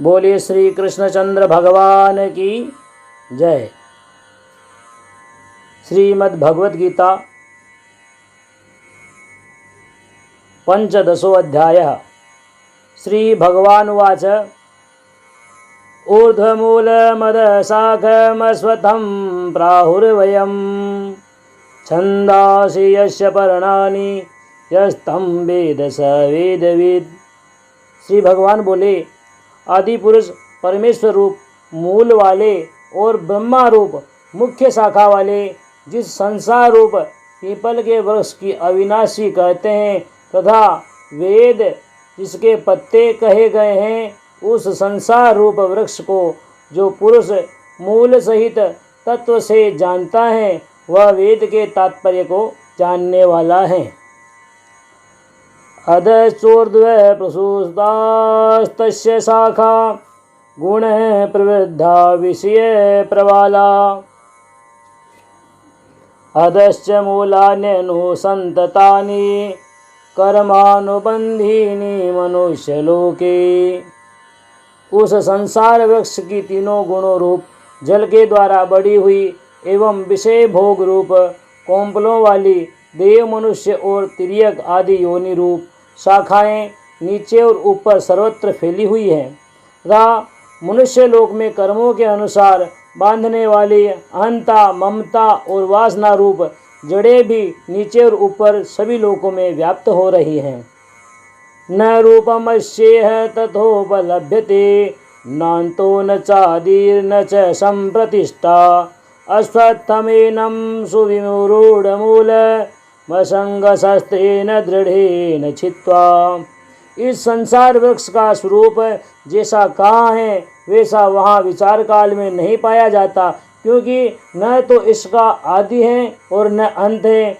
बोलिए श्री कृष्णचंद्र भगवान की जय। श्रीमद् भगवद गीता पंचदशो अध्यायः। श्री भगवानुवाच ऊर्ध्वमूलमदशाखमश्वत्थं प्राहुर्वयम् छन्दांसि यस्य पर्णानि यस्तं वेद स वेदविद्। श्री भगवान बोले, आदि पुरुष परमेश्वर रूप मूल वाले और ब्रह्मा रूप मुख्य शाखा वाले जिस संसार रूप पीपल के वृक्ष की अविनाशी कहते हैं तथा वेद जिसके पत्ते कहे गए हैं, उस संसार रूप वृक्ष को जो पुरुष मूल सहित तत्व से जानता है वह वेद के तात्पर्य को जानने वाला है। अधश्चोर्ध्वे प्रसूतास्तस्य शाखा गुणः प्रवृद्धा विषये प्रवाला अधश्च मूलान्यनुसन्ततानि कर्मानुबन्धीनि मनुष्यलोके। उस संसार वृक्ष की तीनों गुणों रूप जल के द्वारा बढ़ी हुई एवं विषय भोग रूप कोंपलों वाली देव मनुष्य और तिर्यक आदि योनि रूप शाखाएं नीचे और ऊपर सर्वत्र फैली हुई हैं तथा मनुष्य लोक में कर्मों के अनुसार बांधने वाली अहंता, ममता और वासना रूप जड़ें भी नीचे और ऊपर सभी लोकों में व्याप्त हो रही हैं। न रूपमस्येह तथोपलभ्यते नान्तो न चादिर्न च संप्रतिष्ठा अश्वत्थमेनं सुविमूढमूलमसंगशस्त्रेण दृढ़ेन छित्त्वा। इस संसार वृक्ष का स्वरूप जैसा कहाँ है वैसा वहाँ विचार काल में नहीं पाया जाता, क्योंकि न तो इसका आदि है और न अंत है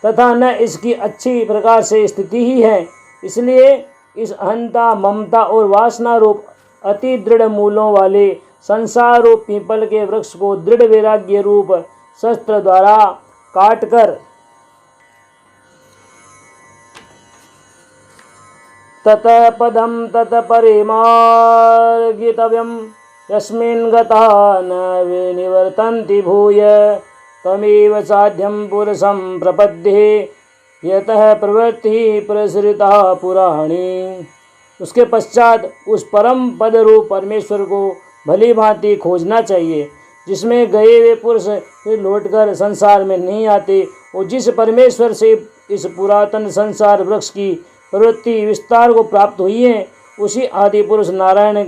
तथा न इसकी अच्छी प्रकार से स्थिति ही है। इसलिए इस अहंता, ममता और वासना रूप अति दृढ़ मूलों वाले संसार रूप पीपल के वृक्ष को दृढ़ वैराग्य रूप शस्त्र द्वारा काटकर ततः पदं ततः परिमार्गितव्यं यस्मिन् गताः न विनिवर्तन्ति भूय तमेव साध्यं पुरुषं प्रपद्ये यतः प्रवृत्तिः प्रसृता पुराणी। उसके पश्चात उस परम पद रूप परमेश्वर को भली भांति खोजना चाहिए, जिसमें गए हुए पुरुष फिर लौटकर संसार में नहीं आते और जिस परमेश्वर से इस पुरातन संसार वृक्ष की प्रवृत्ति विस्तार को प्राप्त हुई है, उसी आदि पुरुष नारायण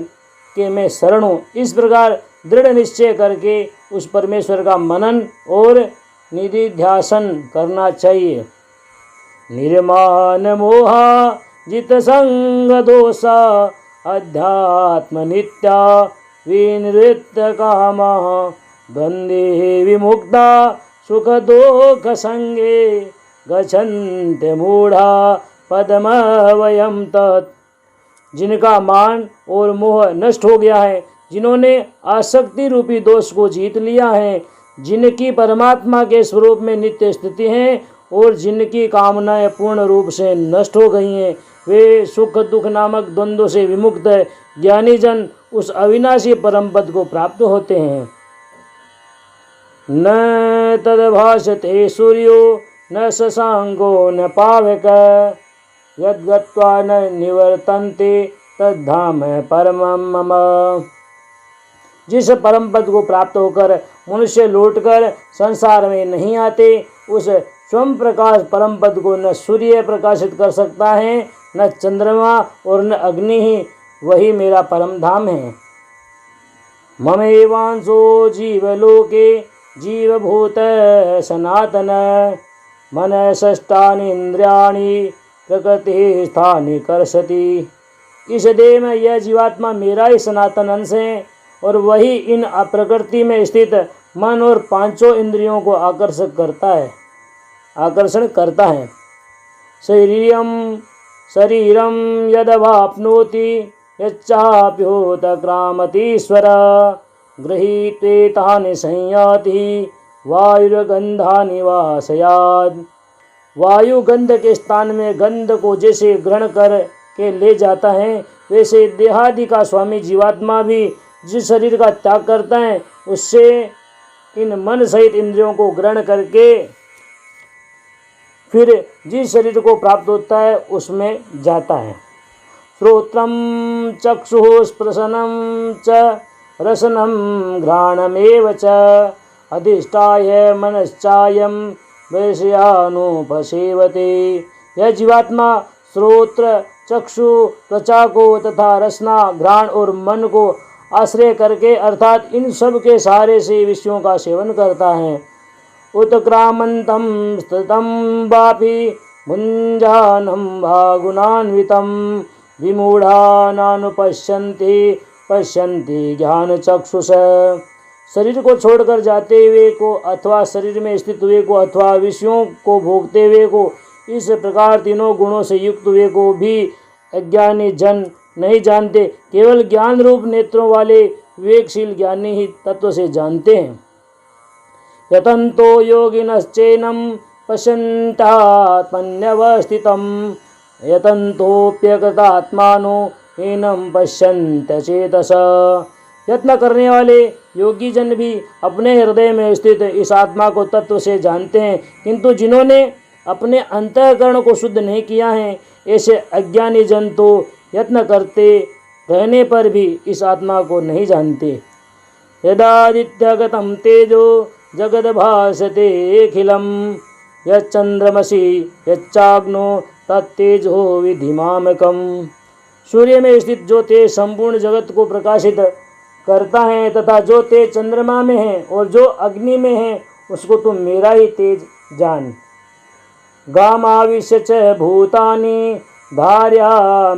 के मैं शरण हूँ। इस प्रकार दृढ़ निश्चय करके उस परमेश्वर का मनन और निधिध्यासन करना चाहिए। निर्माण मोहा जित संग दोषा अध्यात्म नित्या विनिवृत्त कामा बंदे विमुक्ता सुख दुख संगे गच्छन्ते मूढ़ा पदमवयम तत्। जिनका मान और मोह नष्ट हो गया है, जिन्होंने आसक्ति रूपी दोष को जीत लिया है, जिनकी परमात्मा के स्वरूप में नित्य स्थिति है और जिनकी कामनाएं पूर्ण रूप से नष्ट हो गई हैं, वे सुख दुख नामक द्वंद्व से विमुक्त ज्ञानी जन उस अविनाशी परम पद को प्राप्त होते हैं। न तद्भासते सूर्यो न शशांको न पावक यद्गत्वा न निवर्तन्ते तद्धाम परमं मम। जिस परम पद को प्राप्त होकर मनुष्य लौटकर संसार में नहीं आते, उस स्वयं प्रकाश परम पद को न सूर्य प्रकाशित कर सकता है, न चंद्रमा और न अग्नि ही, वही मेरा परम धाम है। ममेवांशो जीवलोके जीवभूत सनातन मन षष्ठानि इंद्रियाणि प्रकृति स्थानि कर्षति। इस देह में यह जीवात्मा मेरा ही सनातन अंश है और वही इन प्रकृति में स्थित मन और पांचों इंद्रियों को आकर्षण करता है। शरीरम यदवाप्नोति यच्चाप्युत क्रामतीश्वर गृहीत्वेतानि संयाति वायुर्गंधानि वासयात्। वायु गंध के स्थान में गंध को जैसे ग्रहण कर के ले जाता है, वैसे देहादि का स्वामी जीवात्मा भी जिस शरीर का त्याग करता है उससे इन मन सहित इंद्रियों को ग्रहण करके फिर जिस शरीर को प्राप्त होता है उसमें जाता है। श्रोत्रम चक्षुः स्पृशनं च रसनं घ्राणमेव च अधिष्ठाय मनश्चायं वैश्यानुपसेवते। यह जीवात्मा श्रोत्र चक्षु त्वचा को तथा रसना घ्राण और मन को आश्रय करके अर्थात इन सब के सहारे से विषयों का सेवन करता है। उत्क्रामन्तं स्थितं वापि भुञ्जानं भागुनान्वितं विमूढानानुपश्यन्ति पश्यन्ति ज्ञानचक्षुष। शरीर को छोड़कर जाते हुए को अथवा शरीर में स्थित हुए को अथवा विषयों को भोगते हुए को इस प्रकार तीनों गुणों से युक्त हुए को भी अज्ञानी जन नहीं जानते, केवल ज्ञान रूप नेत्रों वाले विवेकशील ज्ञानी ही तत्व से जानते हैं। यतन्तो योगिनश्चैनं पश्यन्त्यात्मन्यवस्थितं यतन्तोऽप्यकृतात्मानो हीनं पश्यन्त्य चेतसा। यत्न करने वाले योगी जन भी अपने हृदय में स्थित इस आत्मा को तत्व से जानते हैं, किंतु जिन्होंने अपने अंतःकरण को शुद्ध नहीं किया है ऐसे अज्ञानी जन तो यत्न करते रहने पर भी इस आत्मा को नहीं जानते। यदादित्यगतं तेजो जगद्भासते अखिलं यच्चंद्रमसि यच्चाग्नो तत्तेजो विधिमामकम्। सूर्य में स्थित जो तेज संपूर्ण जगत को प्रकाशित करता है तथा जो तेज चंद्रमा में है और जो अग्नि में है उसको तुम मेरा ही तेज जान। गामाविश्य च भूतानि धारयाम्यहमोजसा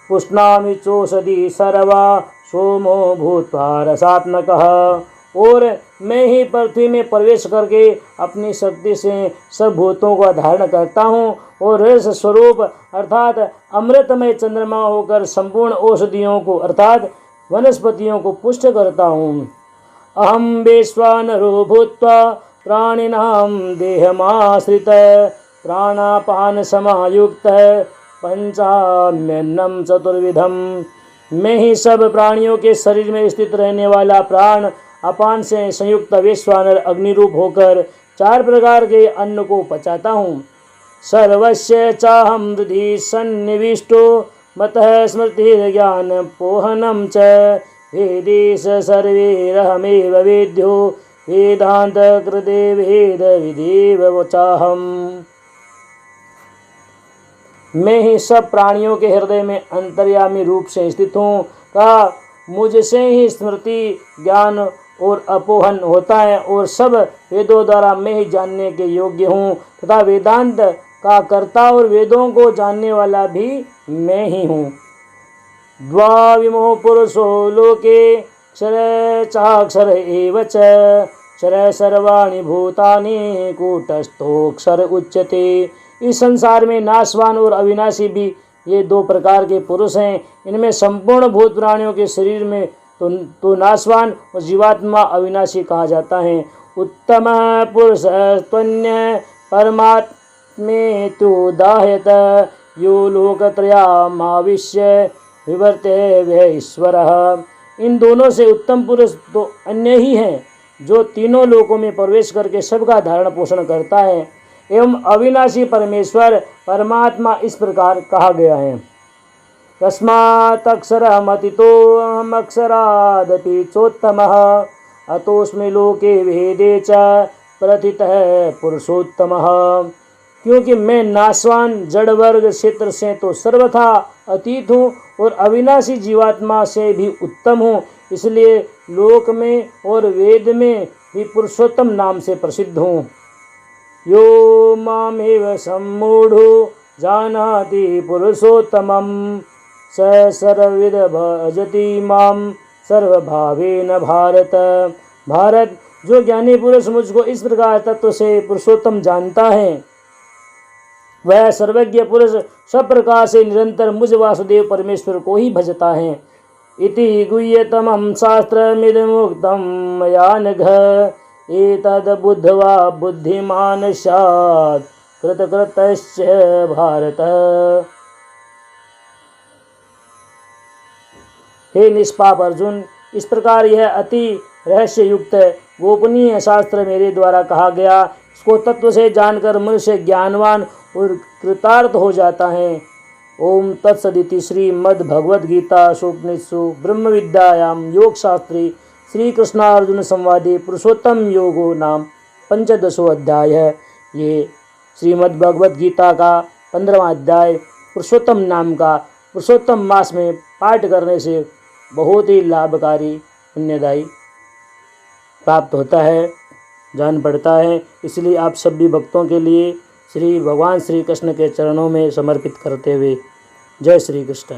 पुष्णामि चोषधि सर्वा सोमो भूत्वा रसात्मकः। और मैं ही पृथ्वी में प्रवेश करके अपनी शक्ति से सब भूतों का धारण करता हूँ और रस स्वरूप अर्थात अमृतमय चंद्रमा होकर संपूर्ण औषधियों को अर्थात वनस्पतियों को पुष्ट करता हूँ। अहम वैश्वानरो भूत्वा प्राणिनां देहमाश्रित प्राणापान समायुक्त पंचाम्यन्नं चतुर्विधम। मैं ही सब प्राणियों के शरीर में स्थित रहने वाला प्राण अपान से संयुक्त वैश्वानर अग्निरूप होकर 4 प्रकार के अन्न को पचाता हूँ। सर्वस्य चाहं हृदि सन्निविष्टो मतः स्मृति ज्ञान पोहनम च वेदेश सर्वैरहमेव वेद्यो वेदांत कृते वेद विदेव चाहम। मैं ही सब प्राणियों के हृदय में अंतर्यामी रूप से स्थित हूँ तथा मुझसे ही स्मृति ज्ञान और अपोहन होता है और सब वेदों द्वारा मैं ही जानने के योग्य हूँ तथा वेदांत का कर्ता और वेदों को जानने वाला भी मैं ही हूँ। द्वाविमो पुरुषो लोके क्षर चाक्षर एव च क्षर सर्वाणि भूतानि कूटस्थोक्षर उच्यते। इस संसार में नाशवान और अविनाशी भी ये 2 प्रकार के पुरुष हैं। इनमें संपूर्ण भूत प्राणियों के शरीर में तो नाशवान और जीवात्मा अविनाशी कहा जाता है। उत्तम पुरुष त्वन्य परमात्मेत्युदाहयत यो लोकत्रयमाविश्य विवर्ते वह ईश्वरः। इन दोनों से उत्तम पुरुष तो अन्य ही हैं जो तीनों लोकों में प्रवेश करके सबका धारण पोषण करता है एवं अविनाशी परमेश्वर परमात्मा इस प्रकार कहा गया है। तस्मात् अक्षरादपि चोत्तमः अतोऽस्मि लोके वेदे च प्रथितः पुरुषोत्तमः। क्योंकि मैं नाशवान जड़ वर्ग क्षेत्र से तो सर्वथा अतीत हूँ और अविनाशी जीवात्मा से भी उत्तम हूँ, इसलिए लोक में और वेद में भी पुरुषोत्तम नाम से प्रसिद्ध हूँ। यो मामेव सम्मूढ़ो जानाति पुरुषोत्तमं स सर्वविद भजति माम सर्वभावेन भारत। भारत, जो ज्ञानी पुरुष मुझको इस प्रकार तत्व से पुरुषोत्तम जानता है वह सर्वज्ञ पुरुष सब प्रकार से निरंतर मुझ वासुदेव परमेश्वर को ही भजता है। इति गुह्यतमं शास्त्रमिदमुक्तं मया नघ एतद् बुद्ध्वा बुद्धिमान् स्यात् कृतकृतश्च भारत। हे निष्पाप अर्जुन, इस प्रकार यह अति रहस्य युक्त गोपनीय शास्त्र मेरे द्वारा कहा गया, इसको तत्व से जानकर मनुष्य ज्ञानवान और कृतार्थ हो जाता है। ओम तत्सदिति श्रीमद् भगवद गीता उपनिषत्सु ब्रह्म विद्यायां योग शास्त्रे श्री कृष्णार्जुन संवादे पुरुषोत्तम योगो नाम 15वां अध्याय है। ये श्रीमद् भगवद गीता का 15वां अध्याय पुरुषोत्तम नाम का पुरुषोत्तम मास में पाठ करने से बहुत ही लाभकारी पुण्यदायी प्राप्त होता है, जान पड़ता है। इसलिए आप सभी भक्तों के लिए श्री भगवान श्री कृष्ण के चरणों में समर्पित करते हुए जय श्री कृष्ण।